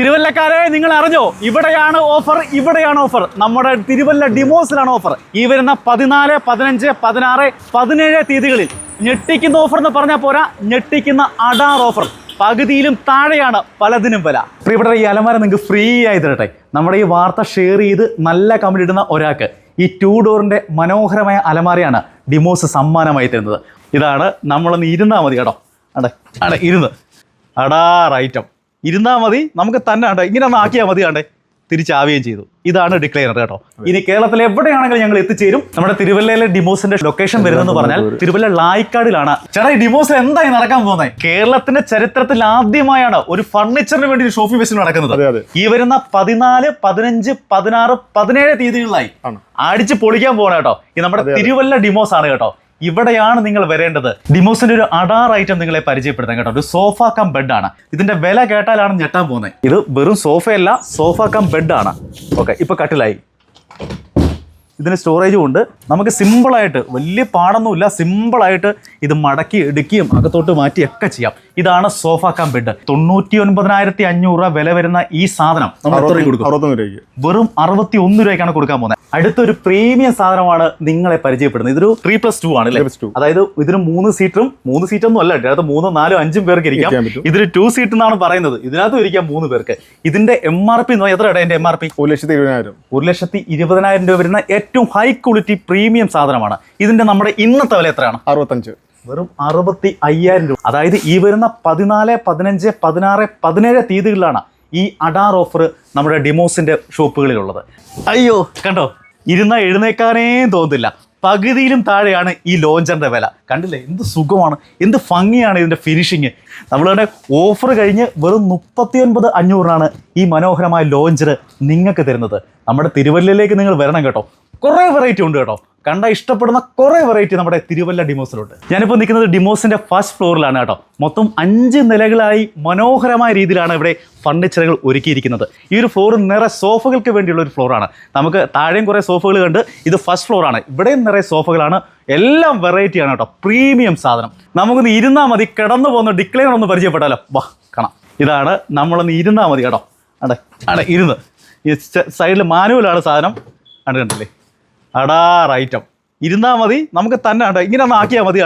തിരുവല്ലക്കാരെ നിങ്ങൾ അറിഞ്ഞോ? ഇവിടെയാണ് ഓഫർ. നമ്മുടെ തിരുവല്ല ഡിമോസിലാണ് ഓഫർ. ഈ വരുന്ന 14, 15, 16, 17 തീയതികളിൽ ഞെട്ടിക്കുന്ന ഓഫർ എന്ന് പറഞ്ഞാൽ പോരാ, ഞെട്ടിക്കുന്ന അഡാർ ഓഫർ. പകുതിയിലും താഴെയാണ് പലതിനും വില. പ്രിയപ്പെട്ട ഈ അലമാര നിങ്ങൾക്ക് ഫ്രീ ആയി തരട്ടെ. നമ്മുടെ ഈ വാർത്ത ഷെയർ ചെയ്ത് നല്ല കമന്റ് ഇടുന്ന ഒരാൾക്ക് ഈ 2 ഡോറിന്റെ മനോഹരമായ അലമാരയാണ് ഡിമോസ് സമ്മാനമായി തരുന്നത്. ഇതാണ്, നമ്മളൊന്ന് ഇരുന്നാൽ മതി കേട്ടോ. അടേ ഇരുന്ന് അഡാർ ഐറ്റം ഇരുന്നാൽ മതി, നമുക്ക് തന്നെ ഇങ്ങനെ ഒന്ന് ആക്കിയാൽ മതി. തിരിച്ചാവുകയും ചെയ്തു. ഇതാണ് ഡിക്ലൈനർ കേട്ടോ. ഇനി കേരളത്തിൽ എവിടെയാണെങ്കിലും ഞങ്ങൾ എത്തിച്ചേരും. നമ്മുടെ തിരുവല്ലയിലെ ഡിമോസിന്റെ ലൊക്കേഷൻ വരുന്നതെന്ന് പറഞ്ഞാൽ തിരുവല്ല ലായിക്കാടിലാണ്. ചേട്ടാ, ഈ ഡിമോസിൽ എന്തായി നടക്കാൻ പോകുന്നത്? കേരളത്തിന്റെ ചരിത്രത്തിൽ ആദ്യമായാണ് ഒരു ഫർണിച്ചറിന് വേണ്ടി ഒരു ഷോപ്പിംഗ് ഫെസ്റ്റിവൽ നടക്കുന്നത്. ഈ വരുന്ന 14, 15, 16, 17 തീയതികളിലായി അടിച്ച് പൊളിക്കാൻ പോകണം കേട്ടോ. ഇത് നമ്മുടെ തിരുവല്ല ഡിമോസ് ആണ് കേട്ടോ. ഇവിടെയാണ് നിങ്ങൾ വരേണ്ടത്. ഡിമോസിന്റെ ഒരു അഡാർ ഐറ്റം നിങ്ങളെ പരിചയപ്പെടുത്താൻ കേട്ടോ. ഒരു സോഫ കം ബെഡ് ആണ്. ഇതിന്റെ വില കേട്ടാലാണ് ഞെട്ടാൻ പോകുന്നത്. ഇത് വെറും സോഫയല്ല, സോഫ കം ബെഡ് ആണ്. ഓക്കെ, ഇപ്പൊ കട്ടിലായി. ഇതിന് സ്റ്റോറേജും ഉണ്ട്. നമുക്ക് സിമ്പിളായിട്ട്, വലിയ പാടൊന്നുമില്ല, സിമ്പിളായിട്ട് ഇത് മടക്കി എടുക്കുകയും അകത്തോട്ട് മാറ്റിയൊക്കെ ചെയ്യാം. ഇതാണ് സോഫ കം ബെഡ്. 99,500 രൂപ വില വരുന്ന ഈ സാധനം നമ്മൾ വെറും 61 രൂപയ്ക്കാണ് കൊടുക്കാൻ പോകുന്നത്. അടുത്തൊരു പ്രീമിയം സാധനമാണ് നിങ്ങളെ പരിചയപ്പെടുന്നത്. ഇതൊരു 3+2 ആണ് അല്ലേ? അതായത് ഇതിന് 3 സീറ്ററും 3 സീറ്റൊന്നും അല്ല, ഇതിനകത്ത് 3, 4, 5 പേർക്ക് ഇരിക്കാം. ഇതിന് 2 സീറ്റ് എന്നാണ് പറയുന്നത്. ഇതിനകത്തും ഇരിക്കാം 3 പേർക്ക്. ഇതിന്റെ MRP എത്ര എന്റെ MRP? 1,20,000. 1,20,000 രൂപ വരുന്ന ഏറ്റവും ഹൈ ക്വാളിറ്റി പ്രീമിയം സാധനമാണ്. ഇതിന്റെ നമ്മുടെ ഇന്നത്തെ വില എത്രയാണ്? 65. വെറും 65,000 രൂപ. അതായത് ഈ വരുന്ന 14, 15, 16, 17 തീയതികളിലാണ് ഈ അഡാർ ഓഫർ നമ്മുടെ ഡിമോസിന്റെ ഷോപ്പുകളിലുള്ളത്. അയ്യോ, കണ്ടോ, ഇരുന്നാൽ എഴുന്നേക്കാനേ തോന്നില്ല. പകുതിയിലും താഴെയാണ് ഈ ലോഞ്ചറിന്റെ വില. കണ്ടില്ലേ, എന്ത് സുഖമാണ്, എന്ത് ഭംഗിയാണ് ഇതിന്റെ ഫിനിഷിങ്. നമ്മളുടെ ഓഫർ കഴിഞ്ഞ് വെറും 39,500 ഈ മനോഹരമായ ലോഞ്ചർ നിങ്ങൾക്ക് തരുന്നത്. നമ്മുടെ തിരുവല്ലയിലേക്ക് നിങ്ങൾ വരണം കേട്ടോ. കുറേ വെറൈറ്റി ഉണ്ട് കേട്ടോ. കണ്ട ഇഷ്ടപ്പെടുന്ന കുറേ വെറൈറ്റി നമ്മുടെ തിരുവല്ല ഡിമോസിലുണ്ട്. ഞാനിപ്പോൾ നിൽക്കുന്നത് ഡിമോസിന്റെ ഫസ്റ്റ് ഫ്ലോറിലാണ് കേട്ടോ. മൊത്തം 5 നിലകളായി മനോഹരമായ രീതിയിലാണ് ഇവിടെ ഫർണിച്ചറുകൾ ഒരുക്കിയിരിക്കുന്നത്. ഈ ഒരു ഫ്ലോർ നിറയെ സോഫകൾക്ക് വേണ്ടിയുള്ള ഒരു ഫ്ലോറാണ്. നമുക്ക് താഴെയും കുറേ സോഫകൾ കണ്ട്, ഇത് ഫസ്റ്റ് ഫ്ലോറാണ്. ഇവിടെയും നിറയെ സോഫകളാണ്. എല്ലാം വെറൈറ്റിയാണ് കേട്ടോ. പ്രീമിയം സാധനം. നമുക്കൊന്ന് ഇരുന്നാൽ മതി. കിടന്നു പോകുന്ന ഡിക്ലൈനർ ഒന്ന് പരിചയപ്പെട്ടാലോ? വാ, കാണാം. ഇതാണ്, നമ്മളൊന്ന് ഇരുന്നാൽ മതി കേട്ടോ. ഇരുന്ന് ഈ സൈഡിൽ മാനുവലാണ് സാധനം. കണ്ടില്ലേ, അഡാർ ഐറ്റം. ഇരുന്നാൽ മതി, നമുക്ക് തന്നെ ഇങ്ങനെ ഒന്ന് ആക്കിയാൽ മതി.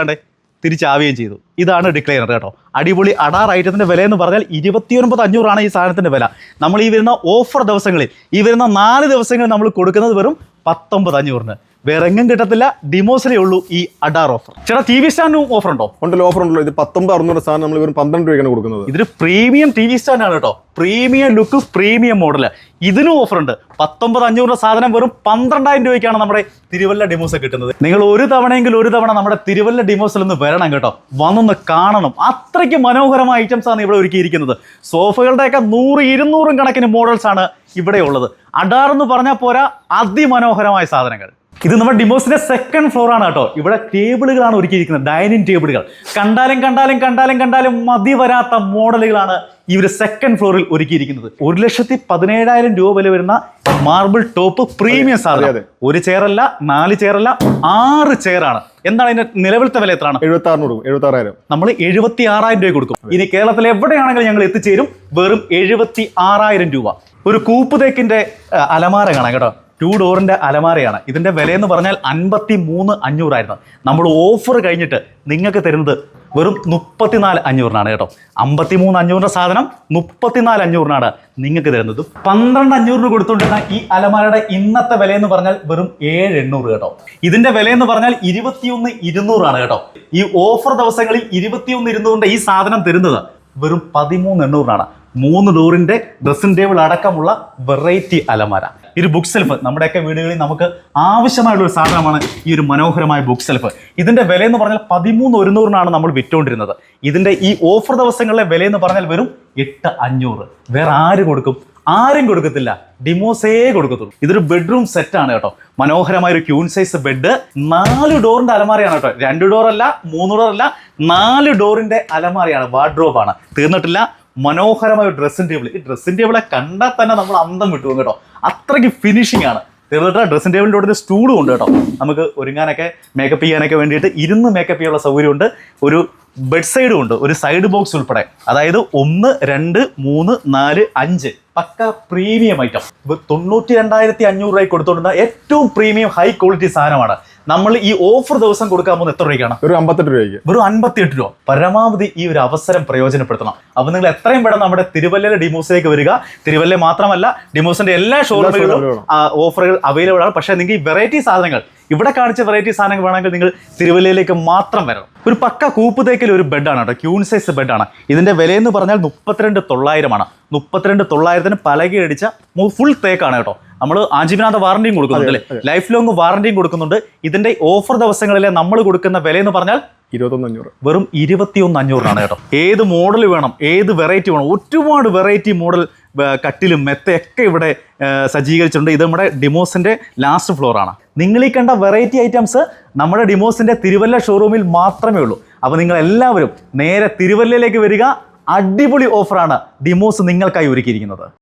തിരിച്ചാവുകയും ചെയ്തു. ഇതാണ് ഡിക്ലൈനർ കേട്ടോ. അടിപൊളി അഡാർ ഐറ്റത്തിൻ്റെ വില എന്ന് പറഞ്ഞാൽ 29,500 ഈ സാധനത്തിൻ്റെ വില. നമ്മൾ ഈ വരുന്ന ഓഫർ ദിവസങ്ങളിൽ, ഈ വരുന്ന 4 ദിവസങ്ങളിൽ നമ്മൾ കൊടുക്കുന്നത് വെറും 19,500. വേറെ എങ്ങും കിട്ടത്തില്ല, ഡിമോസിലേ ഉള്ളൂ ഈ അഡാർ ഓഫർ. ചേട്ടാ, TV സ്റ്റാൻഡും ഓഫർ ഉണ്ടോ? ഉണ്ടല്ലോ, ഓഫർ ഉണ്ടല്ലോ. ഇത് 19,600 സാധനം നമ്മൾ വെറും 12 രൂപയ്ക്കാണ് കൊടുക്കുന്നത്. ഇതൊരു പ്രീമിയം TV സ്റ്റാൻഡാണ് കേട്ടോ. Premium look, premium model. ഇതിനും ഓഫർ ഉണ്ട്. 19,500 സാധനം വെറും 12,000 രൂപയ്ക്കാണ് നമ്മുടെ തിരുവല്ല ഡിമോസ് കിട്ടുന്നത്. നിങ്ങൾ ഒരു തവണ നമ്മുടെ തിരുവല്ല ഡിമോസിൽ ഒന്ന് വരണം കേട്ടോ. വന്നൊന്ന് കാണണം. അത്രയ്ക്ക് മനോഹരമായ ഐറ്റംസ് ആണ് ഇവിടെ ഒരുക്കിയിരിക്കുന്നത്. സോഫകളുടെയൊക്കെ 100, 200 കണക്കിന് മോഡൽസ് ആണ് ഇവിടെ ഉള്ളത്. അഡാർ എന്ന് പറഞ്ഞാൽ പോരാ, അതിമനോഹരമായ സാധനങ്ങൾ. ഇത് നമ്മുടെ ഡിമോസിന്റെ സെക്കൻഡ് ഫ്ലോർ ആണ് കേട്ടോ. ഇവിടെ ടേബിളുകളാണ് ഒരുക്കിയിരിക്കുന്നത്, ഡൈനിങ് ടേബിളുകൾ. കണ്ടാലും മതി വരാത്ത മോഡലുകളാണ് ഈ ഒരു സെക്കൻഡ് ഫ്ലോറിൽ ഒരുക്കിയിരിക്കുന്നത്. 1,17,000 രൂപ വില വരുന്ന മാർബിൾ ടോപ്പ് പ്രീമിയം സാധനം. ഒരു ചെയറല്ല, 4 ചെയറല്ല, 6 ചെയറാണ്. എന്താണ് ഇതിന്റെ നിലവിലത്തെ വില? എത്രയാണ്? 76,000. നമ്മൾ 76,000 രൂപ കൊടുക്കും. ഇനി കേരളത്തിൽ എവിടെയാണെങ്കിലും ഞങ്ങൾ എത്തിച്ചേരും. വെറും 76,000 രൂപ. ഒരു കൂപ്പ് തേക്കിന്റെ അലമാര കാണാം കേട്ടോ. 2 ഡോറിന്റെ അലമാരയാണ്. ഇതിന്റെ വിലയെന്ന് പറഞ്ഞാൽ 53,500 ആയിരുന്നു. നമ്മൾ ഓഫർ കഴിഞ്ഞിട്ട് നിങ്ങൾക്ക് തരുന്നത് വെറും 34,500 കേട്ടോ. 53,500 സാധനം 34,500 നിങ്ങൾക്ക് തരുന്നത്. 12,500 കൊടുത്തുകൊണ്ടിരുന്ന ഈ അലമാരയുടെ ഇന്നത്തെ വിലയെന്ന് പറഞ്ഞാൽ വെറും 7,800 കേട്ടോ. ഇതിന്റെ വിലയെന്ന് പറഞ്ഞാൽ 21,200 കേട്ടോ. ഈ ഓഫർ ദിവസങ്ങളിൽ 21,200 ഈ സാധനം തരുന്നത് വെറും 13,800. 3 ഡോറിന്റെ ഡ്രസ്സിംഗ് ടേബിൾ അടക്കമുള്ള വെറൈറ്റി അലമാര. ഈ ഒരു ബുക്ക് സെൽഫ് നമ്മുടെയൊക്കെ വീടുകളിൽ നമുക്ക് ആവശ്യമായുള്ള ഒരു സാധനമാണ് ഈ ഒരു മനോഹരമായ ബുക്ക് സെൽഫ്. ഇതിന്റെ വിലയെന്ന് പറഞ്ഞാൽ 13,100 നമ്മൾ വിറ്റുകൊണ്ടിരുന്നത്. ഇതിന്റെ ഈ ഓഫർ ദിവസങ്ങളിലെ വിലയെന്ന് പറഞ്ഞാൽ വെറും 8,500. വേറെ ആര് കൊടുക്കും? ആരും കൊടുക്കത്തില്ല, ഡിമോസേ കൊടുക്കത്തുള്ളൂ. ഇതൊരു ബെഡ്റൂം സെറ്റ് ആണ് കേട്ടോ. മനോഹരമായ ഒരു ക്യൂൺ സൈസ് ബെഡ്. 4 ഡോറിന്റെ അലമാരയാണ് കേട്ടോ. 2 ഡോറല്ല, 3 ഡോറല്ല, 4 ഡോറിന്റെ അലമാരയാണ്. വാർഡ്രോബാണ്. തീർന്നിട്ടില്ല. മനോഹരമായ ഒരു ഡ്രസ്സിംഗ് ടേബിൾ. ഈ ഡ്രസ്സിംഗ് ടേബിളെ കണ്ടാൽ തന്നെ നമ്മൾ അന്തം വിട്ടു കേട്ടോ. അത്രയ്ക്ക് ഫിനിഷിംഗ് ആണ്. തീർന്നിട്ട് ഡ്രസ്സിംഗ് ടേബിളിൻ്റെ കൂടെ ഒരു സ്റ്റൂളും ഉണ്ട് കേട്ടോ. നമുക്ക് ഒരുങ്ങാനൊക്കെ മേക്കപ്പ് ചെയ്യാനൊക്കെ വേണ്ടിയിട്ട് ഇരുന്ന് മേക്കപ്പ് ചെയ്യാനുള്ള സൗകര്യമുണ്ട്. ഒരു ബെഡ് സൈഡും ഉണ്ട്, ഒരു സൈഡ് ബോക്സ് ഉൾപ്പെടെ. അതായത് 1, 2, 3, 4, 5 പക്ക പ്രീമിയം ഐറ്റം. 92,500 രൂപയ്ക്ക് കൊടുത്തുകൊണ്ടുന്ന ഏറ്റവും പ്രീമിയം ഹൈ ക്വാളിറ്റി സാധനമാണ്. നമ്മൾ ഈ ഓഫർ ദിവസം കൊടുക്കാൻ പോകുന്നത് എത്ര രൂപയ്ക്കാണ്? ഒരു 58 രൂപയ്ക്ക്. വെറും 58 രൂപ. പരമാവധി ഈ ഒരു അവസരം പ്രയോജനപ്പെടുത്തണം. അപ്പോൾ നിങ്ങൾ എത്രയും പെട്ടെന്ന് നമ്മുടെ തിരുവല്ലയിലെ ഡിമോസിലേക്ക് വരിക. തിരുവല്ല മാത്രമല്ല, ഡിമോസിന്റെ എല്ലാ ഷോറൂമുകളിലും ഓഫറുകൾ അവൈലബിൾ ആണ്. പക്ഷേ നിങ്ങൾ ഈ വെറൈറ്റി സാധനങ്ങൾ, ഇവിടെ കാണിച്ച വെറൈറ്റി സാധനങ്ങൾ വേണമെങ്കിൽ നിങ്ങൾ തിരുവല്ലയിലേക്ക് മാത്രം വരണം. ഒരു പക്ക കൂപ്പ് തേക്കിൽ ഒരു ബെഡാണ് കേട്ടോ, ക്യൂൺ സൈസ് ബെഡാണ്. ഇതിന്റെ വിലയെന്ന് പറഞ്ഞാൽ 32,900 32,900 പലകയടിച്ച ഫുൾ തേക്കാണ് കേട്ടോ. നമ്മൾ ആജീവനാന്ത വാറന്റിയും കൊടുക്കുന്നുണ്ട് അല്ലേ, ലൈഫ് ലോങ് വാറന്റിയും കൊടുക്കുന്നുണ്ട്. ഇതിന്റെ ഓഫർ ദിവസങ്ങളിലെ നമ്മൾ കൊടുക്കുന്ന വില എന്ന് പറഞ്ഞാൽ 21,500. വെറും 21,500 കേട്ടോ. ഏത് മോഡൽ വേണം, ഏത് വെറൈറ്റി വേണം, ഒരുപാട് വെറൈറ്റി മോഡൽ കട്ടിലും മെത്തയൊക്കെ ഇവിടെ സജ്ജീകരിച്ചിട്ടുണ്ട്. ഇത് നമ്മുടെ ഡിമോസിന്റെ ലാസ്റ്റ് ഫ്ലോർ ആണ്. നിങ്ങൾ ഈ കണ്ട വെറൈറ്റി ഐറ്റംസ് നമ്മുടെ ഡിമോസിന്റെ തിരുവല്ല ഷോറൂമിൽ മാത്രമേ ഉള്ളൂ. അപ്പോൾ നിങ്ങൾ എല്ലാവരും നേരെ തിരുവല്ലയിലേക്ക് വരിക. അടിപൊളി ഓഫറാണ് ഡിമോസ് നിങ്ങൾക്കായി ഒരുക്കിയിരിക്കുന്നത്.